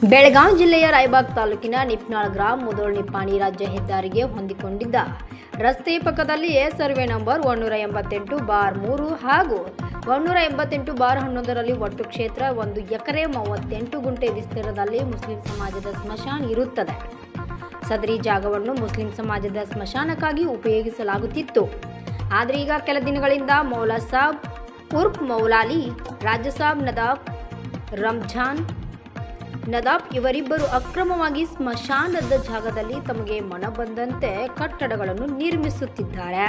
ಬೆಳಗಾವಿ ಜಿಲ್ಲೆಯ ರಾಯಬಾಗ್ ತಾಲೂಕಿನ ನಿಪ್ನಾಳ್ ಗ್ರಾಮ ಮುದೋಳ್ ನಿಪ್ಪಾಣಿ ರಾಜ್ಯ ಹೆದ್ದಾರಿಗೆ ಹೊಂದಿಕೊಂಡಿದ್ದ ರಸ್ತೆ ಪಕ್ಕದಲ್ಲಿಯೇ ಸರ್ವೆ ನಂಬರ್ 188/3 ಹಾಗೂ 188/11ರಲ್ಲಿ ಒಟ್ಟು ಕ್ಷೇತ್ರ 1 ಎಕರೆ 38 ಗುಂಟೆ ವಿಸ್ತೀರ್ಣದಲ್ಲಿ ಮುಸ್ಲಿಂ ಸಮಾಜದ ಸ್ಮಶಾನ ಇರುತ್ತದೆ. ಸದರಿ ಜಾಗವನ್ನು ಮುಸ್ಲಿಂ ಸಮಾಜದ ಸ್ಮಶಾನಕ್ಕಾಗಿ ಉಪಯೋಗಿಸಲಾಗುತ್ತಿತ್ತು. ಆದರೆ ಈಗ ಕೆಲ ದಿನಗಳಿಂದ ಮೌಲಾ ಸಾಬ್ ಉರ್ಫ್ ಮೌಲಾಲಿ, ರಾಜಾ ಸಾಬ್ ನದಾಬ್, ರಂಜಾನ್ ನದಾಬ್ ಇವರಿಬ್ಬರು ಅಕ್ರಮವಾಗಿ ಸ್ಮಶಾನದ ಜಾಗದಲ್ಲಿ ತಮಗೆ ಮನ ಬಂದಂತೆ ಕಟ್ಟಡಗಳನ್ನು ನಿರ್ಮಿಸುತ್ತಿದ್ದಾರೆ.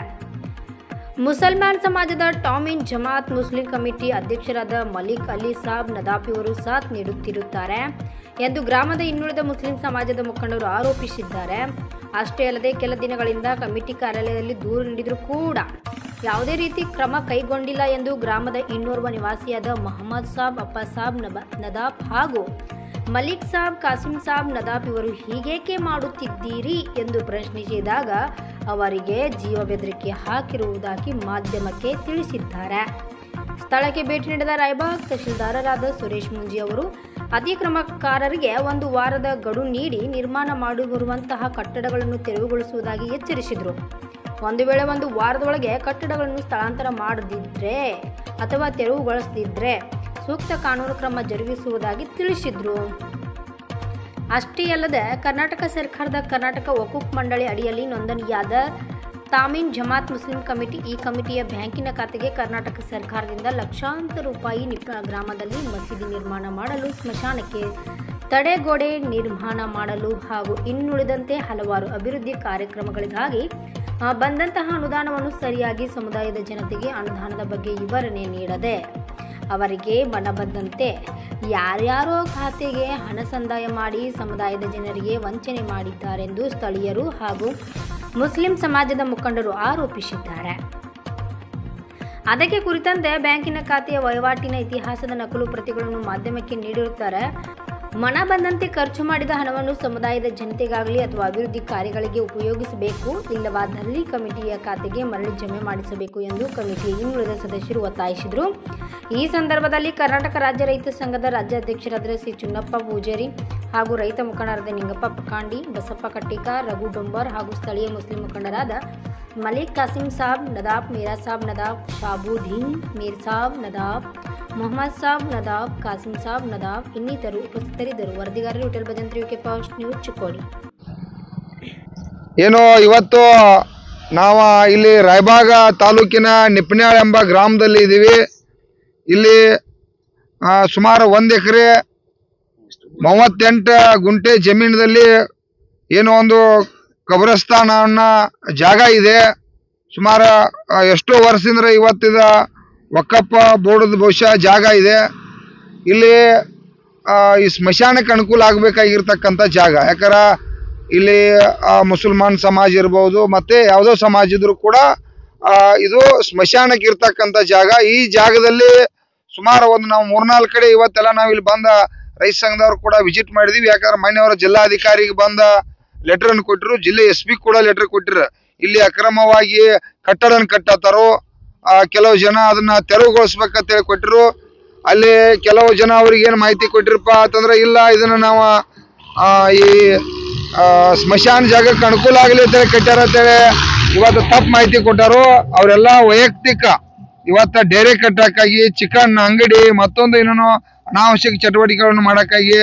ಮುಸಲ್ಮಾನ್ ಸಮಾಜದ ಟಾಮಿನ್ ಜಮಾತ್ ಮುಸ್ಲಿಂ ಕಮಿಟಿ ಅಧ್ಯಕ್ಷರಾದ ಮಲಿಕ್ ಅಲಿ ಸಾಬ್ ನದಾಬ್ ಇವರು ಸಾಥ್ ನೀಡುತ್ತಿರುತ್ತಾರೆ ಎಂದು ಗ್ರಾಮದ ಇನ್ನುಳಿದ ಮುಸ್ಲಿಂ ಸಮಾಜದ ಮುಖಂಡರು ಆರೋಪಿಸಿದ್ದಾರೆ. ಅಷ್ಟೇ ಅಲ್ಲದೆ ಕೆಲ ದಿನಗಳಿಂದ ಕಮಿಟಿ ಕಾರ್ಯಾಲಯದಲ್ಲಿ ದೂರು ನೀಡಿದರೂ ಕೂಡ ಯಾವುದೇ ರೀತಿ ಕ್ರಮ ಕೈಗೊಂಡಿಲ್ಲ ಎಂದು ಗ್ರಾಮದ ಇನ್ನೋರ್ವ ನಿವಾಸಿಯಾದ ಮೊಹಮ್ಮದ್ ಸಾಬ್, ಅಪ್ಪ ಸಾಬ್ ನದಾಬ್ ಹಾಗೂ ಮಲಿಕ್ ಸಾಬ್, ಕಾಸಿಂ ಸಾಬ್ ನದಾಬ್ ಇವರು ಹೀಗೇಕೆ ಮಾಡುತ್ತಿದ್ದೀರಿ ಎಂದು ಪ್ರಶ್ನಿಸಿದಾಗ ಅವರಿಗೆ ಜೀವ ಬೆದರಿಕೆ ಹಾಕಿರುವುದಾಗಿ ಮಾಧ್ಯಮಕ್ಕೆ ತಿಳಿಸಿದ್ದಾರೆ. ಸ್ಥಳಕ್ಕೆ ಭೇಟಿ ನೀಡಿದ ರಾಯಬಾಗ್ ತಹಶೀಲ್ದಾರರಾದ ಸುರೇಶ್ ಮುಂಜಿ ಅವರು ಅತಿಕ್ರಮಣಕಾರರಿಗೆ 1 ವಾರದ ಗಡು ನೀಡಿ ನಿರ್ಮಾಣ ಮಾಡಿರುವಂತಹ ಕಟ್ಟಡಗಳನ್ನು ತೆರವುಗೊಳಿಸುವುದಾಗಿ ಎಚ್ಚರಿಸಿದರು. ಒಂದು ವೇಳೆ 1 ವಾರದೊಳಗೆ ಕಟ್ಟಡಗಳನ್ನು ಸ್ಥಳಾಂತರ ಮಾಡದಿದ್ದರೆ ಅಥವಾ ತೆರವುಗೊಳಿಸದಿದ್ದರೆ ಸೂಕ್ತ ಕಾನೂನು ಕ್ರಮ ಜರುಗಿಸುವುದಾಗಿ ತಿಳಿಸಿದರು. ಅಷ್ಟೇ ಅಲ್ಲದೆ ಕರ್ನಾಟಕ ಸರ್ಕಾರದ ಕರ್ನಾಟಕ ವಕೂಫ್ ಮಂಡಳಿ ಅಡಿಯಲ್ಲಿ ನೋಂದಣಿಯಾದ ತಾಮೀನ್ ಜಮಾತ್ ಮುಸ್ಲಿಂ ಕಮಿಟಿ ಈ ಕಮಿಟಿಯ ಬ್ಯಾಂಕಿನ ಖಾತೆಗೆ ಕರ್ನಾಟಕ ಸರ್ಕಾರದಿಂದ ಲಕ್ಷಾಂತರ ರೂಪಾಯಿ ನಿಪ್ನಾಳ್ ಗ್ರಾಮದಲ್ಲಿ ಮಸೀದಿ ನಿರ್ಮಾಣ ಮಾಡಲು, ಸ್ಮಶಾನಕ್ಕೆ ತಡೆಗೋಡೆ ನಿರ್ಮಾಣ ಮಾಡಲು ಹಾಗೂ ಇನ್ನುಳಿದಂತೆ ಹಲವಾರು ಅಭಿವೃದ್ಧಿ ಕಾರ್ಯಕ್ರಮಗಳಿಗಾಗಿ ಬಂದಂತಹ ಅನುದಾನವನ್ನು ಸರಿಯಾಗಿ ಸಮುದಾಯದ ಜನತೆಗೆ ಅನುದಾನದ ಬಗ್ಗೆ ವಿವರಣೆ ನೀಡದೆ ಅವರಿಗೆ ಮನ ಬಂದಂತೆ ಯಾರ್ಯಾರೋ ಖಾತೆಗೆ ಹಣ ಸಂದಾಯ ಮಾಡಿ ಸಮುದಾಯದ ಜನರಿಗೆ ವಂಚನೆ ಮಾಡಿದ್ದಾರೆಂದು ಸ್ಥಳೀಯರು ಹಾಗೂ ಮುಸ್ಲಿಂ ಸಮಾಜದ ಮುಖಂಡರು ಆರೋಪಿಸಿದ್ದಾರೆ. ಅದಕ್ಕೆ ಕುರಿತಂತೆ ಬ್ಯಾಂಕಿನ ಖಾತೆಯ ವಹಿವಾಟಿನ ಇತಿಹಾಸದ ನಕಲು ಪ್ರತಿಗಳನ್ನು ಮಾಧ್ಯಮಕ್ಕೆ ನೀಡಿರುತ್ತಾರೆ. ಮನ ಬಂದಂತೆ ಖರ್ಚು ಮಾಡಿದ ಹಣವನ್ನು ಸಮುದಾಯದ ಜನತೆಗಾಗಲಿ ಅಥವಾ ಅಭಿವೃದ್ಧಿ ಕಾರ್ಯಗಳಿಗೆ ಉಪಯೋಗಿಸಬೇಕು, ಇಲ್ಲವಾದಲ್ಲಿ ಕಮಿಟಿಯ ಖಾತೆಗೆ ಮರಳಿ ಜಮೆ ಮಾಡಿಸಬೇಕು ಎಂದು ಕಮಿಟಿಯ ಇನ್ನುಳಿದ ಸದಸ್ಯರು ಒತ್ತಾಯಿಸಿದರು. ಈ ಸಂದರ್ಭದಲ್ಲಿ ಕರ್ನಾಟಕ ರಾಜ್ಯ ರೈತ ಸಂಘದ ರಾಜ್ಯಾಧ್ಯಕ್ಷರಾದ ಸಿ ಚುನ್ನಪ್ಪ ಪೂಜಾರಿ ಹಾಗೂ ರೈತ ಮುಖಂಡರಾದ ನಿಂಗಪ್ಪ ಪಕಾಂಡಿ, ಬಸಪ್ಪ ಕಟ್ಟಿಕ, ರಘು ಡೊಂಬರ್ ಹಾಗೂ ಸ್ಥಳೀಯ ಮುಸ್ಲಿಂ ಮುಖಂಡರಾದ ಮಲಿಕ್, ಕಾಸಿಂ ಸಾಬ್ ನದಾಬ್, ಮೀರಾ ಸಾಬ್ ನದಾಬ್, ಶಾಬುದ್ದೀನ್ ಮೀರ್ ಸಾಬ್ ನದಾಬ್, ಮೊಹಮ್ಮದ್ ಸಾಬ್ ನದಾಬ್, ಕಾಸಿಂ ಸಾಬ್ ನದಾಬ್ ಇನ್ನಿತರು ಉಪಸ್ಥಿತರಿದ್ದರು. ವರದಿಗಾರರು Vithal Bhajantri, UK fast news, Chikkodi. ಏನು ಇವತ್ತು ನಾವು ಇಲ್ಲಿ ರಾಯಬಾಗ ತಾಲೂಕಿನ ನಿಪ್ನಾಳ್ ಎಂಬ ಗ್ರಾಮದಲ್ಲಿ ಇದ್ದೀವಿ. ಇಲ್ಲಿ ಸುಮಾರು 1 ಎಕರೆ 38 ಗುಂಟೆ ಜಮೀನಿನಲ್ಲಿ ಏನೋ ಒಂದು ಕಬ್ರಸ್ತಾನ ಜಾಗ ಇದೆ. ಸುಮಾರು ಎಷ್ಟೋ ವರ್ಷದಿಂದ ಇವತ್ತಿದ ವಕಫ್ ಬೋರ್ಡದ ಬಹುಶಃ ಜಾಗ ಇದೆ. ಇಲ್ಲಿ ಈ ಸ್ಮಶಾನಕ್ಕೆ ಅನುಕೂಲ ಆಗಬೇಕಾಗಿರ್ತಕ್ಕಂಥ ಜಾಗ. ಯಾಕಂದ್ರೆ ಇಲ್ಲಿ ಮುಸಲ್ಮಾನ್ ಸಮಾಜ ಇರ್ಬೋದು, ಮತ್ತೆ ಯಾವುದೋ ಸಮಾಜ ಇದ್ರೂ ಕೂಡ ಇದು ಸ್ಮಶಾನಕ್ಕೆ ಇರ್ತಕ್ಕಂಥ ಜಾಗ. ಈ ಜಾಗದಲ್ಲಿ ಸುಮಾರು ನಾವು 3-4 ಕಡೆ ಇವತ್ತೆಲ್ಲ ನಾವು ಇಲ್ಲಿ ಬಂದ ರೈತ ಸಂಘದವ್ರು ಕೂಡ ವಿಸಿಟ್ ಮಾಡಿದೀವಿ. ಯಾಕಂದ್ರೆ ಮನೆಯವರ ಜಿಲ್ಲಾಧಿಕಾರಿಗೆ ಬಂದ ಲೆಟರ್ ಅನ್ನು ಕೊಟ್ಟರು, ಜಿಲ್ಲೆ SP ಕೂಡ ಲೆಟರ್ ಕೊಟ್ಟಿರು. ಇಲ್ಲಿ ಅಕ್ರಮವಾಗಿ ಕಟ್ಟಡ ಕಟ್ಟತ್ತಾರೋ, ಕೆಲವು ಜನ ಅದನ್ನ ತೆರವುಗೊಳಿಸ್ಬೇಕಂತ ಹೇಳಿ ಕೊಟ್ಟರು. ಅಲ್ಲಿ ಕೆಲವು ಜನ ಅವ್ರಿಗೆ ಏನು ಮಾಹಿತಿ ಕೊಟ್ಟಿರಪ್ಪ ಅಂತಂದ್ರೆ, ಇಲ್ಲ ಇದನ್ನ ನಾವು ಈ ಸ್ಮಶಾನ ಜಾಗಕ್ಕೆ ಅನುಕೂಲ ಆಗಲಿ ಅಂತೇಳಿ ಕಟ್ಟಾರ ಅಂತೇಳಿ ಇವತ್ತು ತಪ್ಪು ಮಾಹಿತಿ ಕೊಟ್ಟರು. ಅವರೆಲ್ಲ ವೈಯಕ್ತಿಕ ಇವತ್ತ ಡೇರೆ ಕಟ್ಟಕ್ಕಾಗಿ, ಚಿಕನ್ ಅಂಗಡಿ ಮತ್ತೊಂದು ಏನೇನೋ ಅನಾವಶ್ಯಕ ಚಟುವಟಿಕೆಗಳನ್ನು ಮಾಡೋಕ್ಕಾಗಿ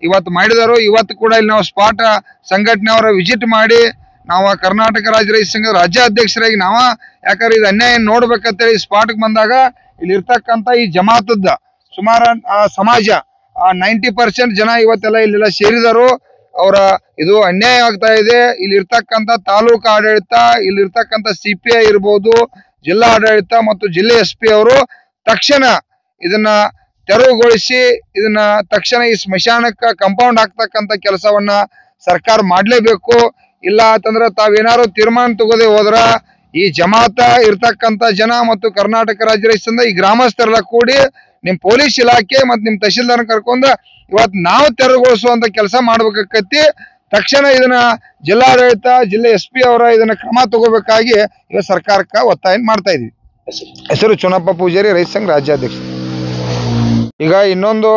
ಇವತ್ತು ಮಾಡಿದರು. ಇವತ್ತು ಕೂಡ ಇಲ್ಲಿ ನಾವು ಸ್ಪಾಟ್ ಸಂಘಟನೆಯವರ ವಿಸಿಟ್ ಮಾಡಿ ನಾವು ಕರ್ನಾಟಕ ರಾಜ್ಯ ರೈತ ಸಂಘದ ರಾಜ್ಯಾಧ್ಯಕ್ಷರಾಗಿ ನಾವು, ಯಾಕಂದ್ರೆ ಇದು ಅನ್ಯಾಯ ನೋಡ್ಬೇಕಂತೇಳಿ ಸ್ಪಾಟ್ಗೆ ಬಂದಾಗ ಇಲ್ಲಿ ಇರ್ತಕ್ಕಂಥ ಈ ಜಮಾತದ ಸುಮಾರು ಸಮಾಜ 90% ಜನ ಇವತ್ತೆಲ್ಲ ಇಲ್ಲೆಲ್ಲ ಸೇರಿದರು. ಅವರ ಇದು ಅನ್ಯಾಯ ಆಗ್ತಾ ಇದೆ. ಇಲ್ಲಿ ಇರ್ತಕ್ಕಂಥ ತಾಲೂಕು ಆಡಳಿತ, ಇಲ್ಲಿ ಇರ್ತಕ್ಕಂಥ CPI ಇರ್ಬೋದು, ಜಿಲ್ಲಾ ಆಡಳಿತ ಮತ್ತು ಜಿಲ್ಲೆ SP ಅವರು ತಕ್ಷಣ ಇದನ್ನ ತೆರವುಗೊಳಿಸಿ ಇದನ್ನ ತಕ್ಷಣ ಈ ಸ್ಮಶಾನಕ್ಕೆ ಕಾಂಪೌಂಡ್ ಹಾಕ್ತಕ್ಕಂಥ ಕೆಲಸವನ್ನ ಸರ್ಕಾರ ಮಾಡಲೇಬೇಕು. ಇಲ್ಲ ಅಂತಂದ್ರೆ ತಾವೇನಾದ್ರು ತೀರ್ಮಾನ ತಗೋದೆ ಹೋದ್ರ ಈ ಜಮಾತ ಇರ್ತಕ್ಕಂಥ ಜನ ಮತ್ತು ಕರ್ನಾಟಕ ರಾಜ್ಯ ರೈತ ಸಂಘ ಈ ಗ್ರಾಮಸ್ಥರೆಲ್ಲ ಕೂಡಿ ನಿಮ್ ಪೊಲೀಸ್ ಇಲಾಖೆ ಮತ್ತು ನಿಮ್ ತಹಶೀಲ್ದಾರ್ ಕರ್ಕೊಂಡು ಇವತ್ತು ನಾವು ತೆರವುಗೊಳಿಸುವಂತ ಕೆಲಸ ಮಾಡ್ಬೇಕಾಕತಿ. ತಕ್ಷಣ ಇದನ್ನ ಜಿಲ್ಲಾಡಳಿತ, ಜಿಲ್ಲೆ SP ಅವರ ಇದನ್ನ ಕ್ರಮ ತಗೋಬೇಕಾಗಿ ಈಗ ಸರ್ಕಾರಕ್ಕೆ ಒತ್ತಾಯ ಮಾಡ್ತಾ ಇದೀವಿ. ಹೆಸರು ಚುನ್ನಪ್ಪ ಪೂಜಾರಿ, ರೈತ ಸಂಘ ರಾಜ್ಯಾಧ್ಯಕ್ಷ. ಈಗ ಇನ್ನೊಂದು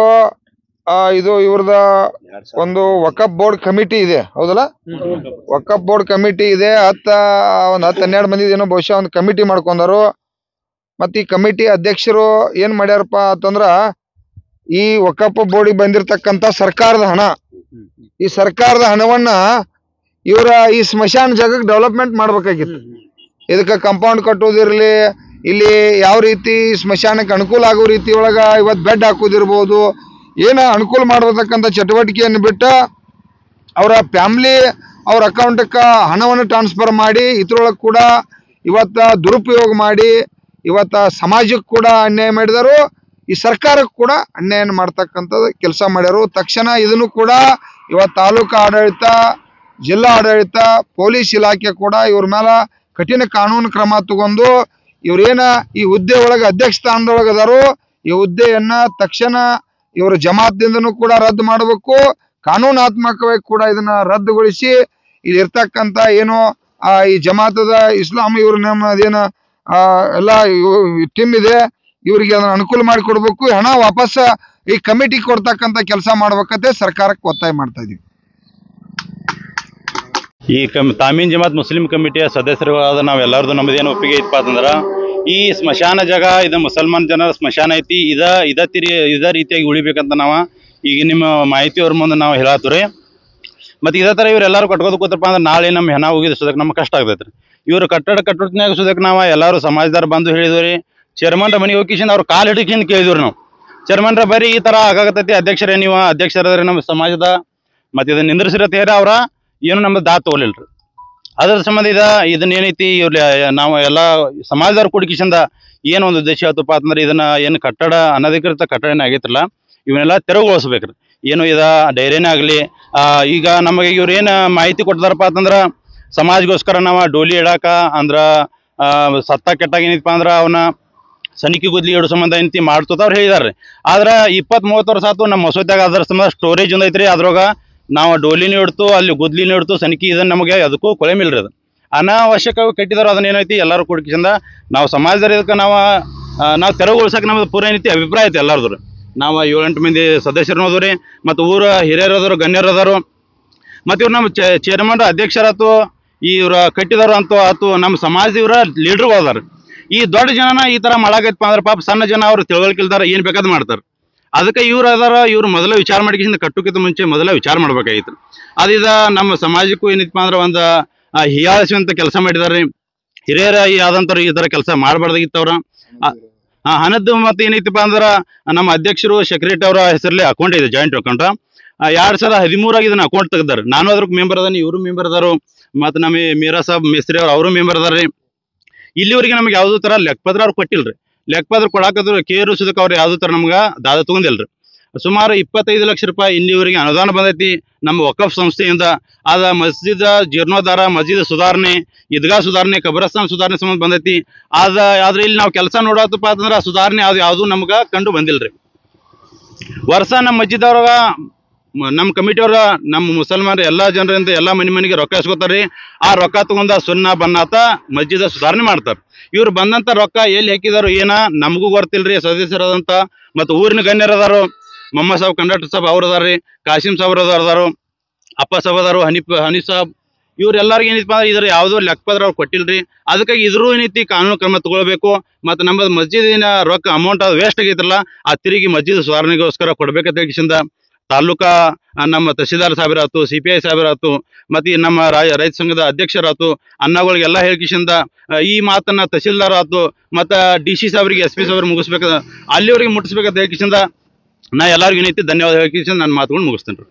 ಇದು ಇವ್ರದ ಒಂದು ವಕಫ್ ಬೋರ್ಡ್ ಕಮಿಟಿ ಇದೆ, ಹೌದಲ್ಲ? ವಕಫ್ ಬೋರ್ಡ್ ಕಮಿಟಿ ಇದೆ. ಒಂದು 10-12 ಮಂದಿ ಏನೋ ಬಹುಶಃ ಒಂದು ಕಮಿಟಿ ಮಾಡ್ಕೊಂಡಾರು. ಮತ್ತೆ ಈ ಕಮಿಟಿ ಅಧ್ಯಕ್ಷರು ಏನ್ ಮಾಡ್ಯಾರಪ್ಪ ಅಂತಂದ್ರ, ಈ ವಕಫ್ ಬೋರ್ಡಿಗೆ ಬಂದಿರತಕ್ಕಂತ ಸರ್ಕಾರದ ಹಣ, ಈ ಸರ್ಕಾರದ ಹಣವನ್ನ ಇವರ ಈ ಸ್ಮಶಾನ ಜಾಗಕ್ಕೆ ಡೆವಲಪ್ಮೆಂಟ್ ಮಾಡ್ಬೇಕಾಗಿತ್ತು. ಇದಕ್ಕೆ ಕಾಂಪೌಂಡ್ ಕಟ್ಟೋದಿರ್ಲಿ, ಇಲ್ಲಿ ಯಾವ ರೀತಿ ಸ್ಮಶಾನಕ್ಕೆ ಅನುಕೂಲ ಆಗೋ ರೀತಿ ಒಳಗ ಇವತ್ತು ಬೆಡ್ ಹಾಕೋದಿರ್ಬೋದು, ಏನ ಅನುಕೂಲ ಮಾಡತಕ್ಕಂಥ ಚಟುವಟಿಕೆಯನ್ನು ಬಿಟ್ಟು ಅವರ ಫ್ಯಾಮಿಲಿ ಅವ್ರ ಅಕೌಂಟಕ್ಕೆ ಹಣವನ್ನು ಟ್ರಾನ್ಸ್ಫರ್ ಮಾಡಿ ಇದ್ರೊಳಗೆ ಕೂಡ ಇವತ್ತ ದುರುಪಯೋಗ ಮಾಡಿ ಇವತ್ತ ಸಮಾಜಕ್ಕೆ ಕೂಡ ಅನ್ಯಾಯ ಮಾಡಿದರು, ಈ ಸರ್ಕಾರಕ್ಕೆ ಕೂಡ ಅನ್ಯಾಯ ಮಾಡ್ತಕ್ಕಂಥದ್ದು ಕೆಲಸ ಮಾಡ್ಯಾರು. ತಕ್ಷಣ ಇದನ್ನು ಕೂಡ ಇವತ್ತು ತಾಲೂಕು ಆಡಳಿತ, ಜಿಲ್ಲಾ ಆಡಳಿತ, ಪೊಲೀಸ್ ಇಲಾಖೆ ಕೂಡ ಇವ್ರ ಮೇಲೆ ಕಠಿಣ ಕಾನೂನು ಕ್ರಮ ತಗೊಂಡು ಇವ್ರೇನ ಈ ಹುದ್ದೆ ಒಳಗೆ ಅಧ್ಯಕ್ಷ ಸ್ಥಾನದೊಳಗೆ ಅದಾರು, ಈ ಹುದ್ದೆಯನ್ನ ತಕ್ಷಣ ಇವ್ರ ಜಮಾತ್ದಿಂದನೂ ಕೂಡ ರದ್ದು ಮಾಡಬೇಕು, ಕಾನೂನಾತ್ಮಕವಾಗಿ ಕೂಡ ಇದನ್ನ ರದ್ದುಗೊಳಿಸಿ ಇಲ್ಲಿ ಇರ್ತಕ್ಕಂಥ ಏನು ಈ ಜಮಾತದ ಇಸ್ಲಾಂ ಇವ್ರ ನಮ್ಮ ಅದೇನು ಎಲ್ಲ ಟೀಮ್ ಇದೆ, ಇವರಿಗೆ ಅದನ್ನ ಅನುಕೂಲ ಮಾಡಿಕೊಡ್ಬೇಕು, ಹಣ ವಾಪಸ್ ಈ ಕಮಿಟಿ ಕೊಡ್ತಕ್ಕಂಥ ಕೆಲಸ ಮಾಡ್ಬೇಕಂತೆ ಸರ್ಕಾರಕ್ಕೆ ಒತ್ತಾಯ ಮಾಡ್ತಾ ಇದೀವಿ. ಈ ತಾಮೀನ್ ಜಮಾತ್ ಮುಸ್ಲಿಂ ಕಮಿಟಿಯ ಸದಸ್ಯರುಗಳಾದ ನಾವೆಲ್ಲರದು ನಮ್ಮದೇನು ಒಪ್ಪಿಗೆ ಇತ್ತಪ್ಪ ಅಂತಂದ್ರೆ, ಈ ಸ್ಮಶಾನ ಜಾಗ ಇದು ಮುಸಲ್ಮಾನ್ ಜನರ ಸ್ಮಶಾನ ಐತಿ, ಇದ ರೀತಿಯಾಗಿ ಉಳಿಬೇಕಂತ ನಾವು ಈಗ ನಿಮ್ಮ ಮಾಹಿತಿಯವ್ರ ಮುಂದೆ ನಾವು ಹೇಳತ್ತೀವಿ. ಮತ್ತು ಇದೇ ಥರ ಇವರೆಲ್ಲರೂ ಕಟ್ಕೋದು ಕೂತಪ್ಪ ಅಂದ್ರೆ ನಾಳೆ ನಮ್ಮ ಹೆಣ ಹೋಗಿದ್ದು ಸೋದಕ್ಕೆ ನಮ್ಗೆ ಕಷ್ಟ ಆಗ್ತೈತೆ ರೀ. ಇವರು ಕಟ್ಟಡನಾಗ ಸೋದಕ್ಕೆ ನಾವು ಎಲ್ಲರೂ ಸಮಾಜದಾರ ಬಂದು ಹೇಳಿದ್ವಿ ರೀ. ಚೇರ್ಮನ್ರ ಮನೆಗೆ ಹೋಗಿಸಿಂದ ಅವ್ರು ಕಾಲು ಹಿಡಿಕಿಂದ ಕೇಳಿದ್ವಿ ನಾವು, ಚೇರ್ಮನ್ರ ಬರೀ ಈ ಥರ ಆಗಾಗತ್ತೈತಿ, ಅಧ್ಯಕ್ಷರೇ ನೀವು ಅಧ್ಯಕ್ಷರಾದ್ರೆ ನಮ್ಮ ಸಮಾಜದ ಮತ್ತು ಇದನ್ನ ನಿಂದ್ರಿಸಿರತ್ತೇರ ಅವರ ಏನು ನಮ್ದು ದಾತ್ ತಗೊಲಿಲ್ರಿ. ಅದ್ರ ಸಂಬಂಧ ಇದನ್ನೇನೈತಿ ಇವ್ರು ನಾವು ಎಲ್ಲ ಸಮಾಜದವ್ರು ಕುಡ್ಕಿಸಿಂದ ಏನು ಒಂದು ಉದ್ದೇಶ ಆಯ್ತಪ್ಪ ಅಂತಂದ್ರೆ, ಇದನ್ನ ಏನು ಕಟ್ಟಡ ಅನಧಿಕೃತ ಕಟ್ಟಡನೇ ಆಗೈತ್ರಲ್ಲ ಇವನ್ನೆಲ್ಲ ತೆರವುಗೊಳಿಸ್ಬೇಕ್ರಿ. ಏನು ಡೈರಿನೇ ಆಗಲಿ, ಈಗ ನಮಗೆ ಇವ್ರು ಏನು ಮಾಹಿತಿ ಕೊಟ್ಟಿದಾರಪ್ಪ ಅಂತಂದ್ರೆ, ಸಮಾಜಗೋಸ್ಕರ ನಾವು ಡೋಲಿ ಇಡಾಕ ಅಂದ್ರೆ ಸತ್ತ ಕೆಟ್ಟಾಗ ಏನೈತಪ್ಪ ಅಂದ್ರೆ ಅವನ್ನ ಸನಿಕೆ ಗುದ್ಲಿ ಇಡೋ ಸಂಬಂಧ ಏನೈತಿ ಮಾಡ್ತೋತ ಅವ್ರು ಹೇಳಿದಾರೆ. ಆದ್ರೆ 20-30 ವರ್ಷ ಆಯ್ತು ನಮ್ಮ ಮಸೂದ್ಯಾಗ ಅದ್ರ ಸಂಬಂಧ ಸ್ಟೋರೇಜ್ ಒಂದು ಐತ್ರಿ, ಅದ್ರಾಗ ನಾವು ಡೋಲಿನೂ ಇಡ್ತು, ಅಲ್ಲಿ ಗುದ್ಲಿನೂ ಇಡ್ತು, ಸನಿಕೆ ಇದನ್ನು ನಮಗೆ ಅದಕ್ಕೂ ಕೊಳೆ ಮಿಲ್ರಿ. ಅದು ಅನಾವಶ್ಯಕವಾಗಿ ಕಟ್ಟಿದಾರೆ. ಅದನ್ನ ಏನೈತಿ ಎಲ್ಲರೂ ಕುಡ್ಕಿಸಿಂದ ನಾವು ಸಮಾಜದಲ್ಲಿ ಇದಕ್ಕೆ ನಾವು ತೆರವುಗೊಳಿಸಕ್ಕೆ ನಮ್ಮದು ಪೂರ ಏನೈತಿ ಅಭಿಪ್ರಾಯ ಐತಿ ಎಲ್ಲರದು. ನಾವು 7-8 ಮಂದಿ ಸದಸ್ಯರು ಹೋದ್ರಿ, ಮತ್ತು ಊರ ಹಿರಿಯರದರು ಗಣ್ಯರದರು, ಮತ್ತು ಇವ್ರು ನಮ್ಮ ಚೇರ್ಮನ್ ಅಧ್ಯಕ್ಷರಾತು, ಇವ್ರ ಕಟ್ಟಿದವರು ಅಂತೂ ಆತು, ನಮ್ಮ ಸಮಾಜದ ಇವರ ಲೀಡ್ರು ಹೋದಾರ. ಈ ದೊಡ್ಡ ಜನನ ಈ ಥರ ಮಾಡಾಕೈತಪ್ಪ ಅಂದ್ರೆ ಪಾಪ ಸಣ್ಣ ಜನ ಅವ್ರು ತಿಳುವಳಿಕೆಲ್ದಾರ ಏನು ಬೇಕಾದ್ ಮಾಡ್ತಾರೆ. ಅದಕ್ಕೆ ಇವ್ರು ಅದಾರ, ಇವ್ರು ಮೊದಲ ವಿಚಾರ ಮಾಡಿಕಿಂದ ಕಟ್ಟೋಕ್ಕಿಂತ ಮುಂಚೆ ಮೊದಲ ವಿಚಾರ ಮಾಡ್ಬೇಕಾಗಿತ್ತು. ಅದಿದ ನಮ್ಮ ಸಮಾಜಕ್ಕೂ ಏನೈತಪ್ಪ ಅಂದ್ರೆ ಒಂದು ಹೀಯಾಳಿಸುವಂತ ಕೆಲಸ ಮಾಡಿದಾರೆ. ಹಿರಿಯರ ಆದಂಥವ್ರು ಈ ಥರ ಕೆಲಸ ಮಾಡಬಾರ್ದಾಗಿತ್ತವ್ರ. ಹಣದ್ದು ಮತ್ತೆ ಏನೈತಪ್ಪ ಅಂದ್ರೆ ನಮ್ಮ ಅಧ್ಯಕ್ಷರು ಸೆಕ್ರೆಟರಿ ಅವರ ಹೆಸರಲ್ಲಿ ಅಕೌಂಟ್ ಇದೆ, ಜಾಯಿಂಟ್ ಅಕೌಂಟ್. 2013 ಇದನ್ನ ಅಕೌಂಟ್ ತೆಗ್ದಾರೆ. ನಾನು ಅದ್ರಕ್ಕೆ ಮೆಂಬರ್ ಅದಾನೆ, ಇವರು ಮೆಂಬರ್ ಅದಾರು, ಮತ್ತು ನಮ್ಮ ಮೀರಾ ಸಾಬ್ ಮಿಸ್ತ್ರಿ ಅವರು ಮೆಂಬರ್ ಅದಾರ್ರಿ. ಇಲ್ಲಿವರೆಗೆ ನಮ್ಗೆ ಯಾವುದೋ ಥರ ಲೆಕ್ಕಪತ್ರ ಅವ್ರು ಕೊಟ್ಟಿಲ್ರಿ. ಲೆಕ್ಕಪತ್ರ ಕೊಡಾಕದ್ರು ಕೇರು ಸುದಕ್ಕೆ ಅವ್ರು ಯಾವುದೋ ಥರ ನಮ್ಗೆ ದಾದ ತಗೊಂಡಿಲ್ರಿ. ಸುಮಾರು 25 ಲಕ್ಷ ರೂಪಾಯಿ ಇಲ್ಲಿವರೆಗೆ ಅನುದಾನ ಬಂದೈತಿ ನಮ್ಮ ವಕಫ್ ಸಂಸ್ಥೆಯಿಂದ. ಆದ ಮಸ್ಜಿದ್ ಜೀರ್ಣೋದ್ಧಾರ, ಮಸ್ಜಿದ್ ಸುಧಾರಣೆ, ಈದ್ಗಾ ಸುಧಾರಣೆ, ಕಬ್ರಸ್ತಾನ್ ಸುಧಾರಣೆ ಸಂಬಂಧ ಬಂದೈತಿ. ಆದ್ರೆ ಇಲ್ಲಿ ನಾವು ಕೆಲಸ ನೋಡತ್ತಪ್ಪ ಅಂತಂದ್ರೆ ಆ ಸುಧಾರಣೆ ಯಾವುದು ನಮ್ಗೆ ಕಂಡು ಬಂದಿಲ್ರಿ. ವರ್ಷ ನಮ್ಮ ಮಸ್ಜಿದ್ ಅವ್ರಾಗ ನಮ್ಮ ಕಮಿಟಿಯವ್ರ ನಮ್ಮ ಮುಸಲ್ಮಾನರು ಎಲ್ಲ ಜನರಿಂದ ಎಲ್ಲ ಮನೆಗೆ ರೊಕ್ಕ ಇಸ್ಕೊತಾರೆ. ಆ ರೊಕ್ಕ ತಗೊಂಡ ಸುಣ್ಣ ಬನ್ನಾತ ಮಸ್ಜಿದ ಸುಧಾರಣೆ ಮಾಡ್ತಾರೆ. ಇವ್ರು ಬಂದಂಥ ರೊಕ್ಕ ಎಲ್ಲಿ ಹಾಕಿದಾರು ಏನ ನಮಗೂ ಗೊತ್ತಿಲ್ರಿ. ಸದಸ್ಯರಾದಂಥ ಮತ್ತು ಊರಿನ ಗಣ್ಯರದಾರು, ಮೊಹಮ್ಮದ್ ಸಾಬ್ ಕಂಡಕ್ಟರ್ ಸಾಬ್ ಅವ್ರು ಅದಾರ್ರಿ, ಕಾಸಿಂ ಸಾಬ್ರು ಅದಾರು, ಅಪ್ಪ ಸಾಬ್ ಅದಾರು, ಹನೀಫ್ ಸಾಬ್, ಇವ್ರೆಲ್ಲರಿಗೂ ಏನೈತಿ ಅಂದ್ರೆ ಇದ್ರ ಯಾವುದೋ ಲೆಕ್ಕಪತ್ರ ಅವ್ರು ಕೊಟ್ಟಿಲ್ರಿ. ಅದಕ್ಕಾಗಿ ಇದ್ರೂ ಏನೈತಿ ಕಾನೂನು ಕ್ರಮ ತಗೊಳ್ಬೇಕು. ಮತ್ತು ನಮ್ಮ ಮಸ್ಜಿದಿನ ರೊಕ್ಕ ಅಮೌಂಟ್ ಅದು ವೇಸ್ಟ್ ಆಗೈತ್ರಲ್ಲ, ಆ ತಿರುಗಿ ಮಸ್ಜಿದ್ ಸುಧಾರಣೆಗೋಸ್ಕರ ಕೊಡ್ಬೇಕಂತ ಹೇಳಿಸಿಂದ ತಾಲೂಕಾ ನಮ್ಮ ತಹಸೀಲ್ದಾರ್ ಸಾಹೇಬರಾತು, CPI ಸಾಹೇಬರಾತು, ಮತ್ತು ನಮ್ಮ ರೈತ ಸಂಘದ ಅಧ್ಯಕ್ಷರಾತು, ಅನ್ನಗಳಿಗೆಲ್ಲ ಹೇಳ್ಕಿಸಿಂದ ಈ ಮಾತನ್ನ ತಹಸೀಲ್ದಾರ್ ಆತು ಮತ್ತು DC ಸಾಹೇಬರಿಗೆ SP ಸಾಹೇಬ್ರಿಗೆ ಮುಗಿಸ್ಬೇಕ, ಅಲ್ಲಿವರೆಗೆ ಮುಟ್ಟಿಸ್ಬೇಕಂತ ಹೇಳ್ಕಿಸಿಂದ ನಾ ಎಲ್ಲರಿಗೂ ಏನೈತಿ ಧನ್ಯವಾದ ಹೇಳ್ಕಿಸಿಂದ ನನ್ನ ಮಾತುಗಳು ಮುಗಿಸ್ತೇನೆ ರೀ.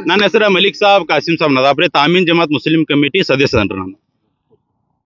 ನನ್ನ ಹೆಸರು ಮಲಿಕ್ ಸಾಬ್ ಕಾಸಿಂ ಸಾಬ್ ನದಾಬ್ರೆ, ತಾಮೀನ್ ಜಮಾತ್ ಮುಸ್ಲಿಂ ಕಮಿಟಿ ಸದಸ್ಯನ್ರಿ ನಾನು.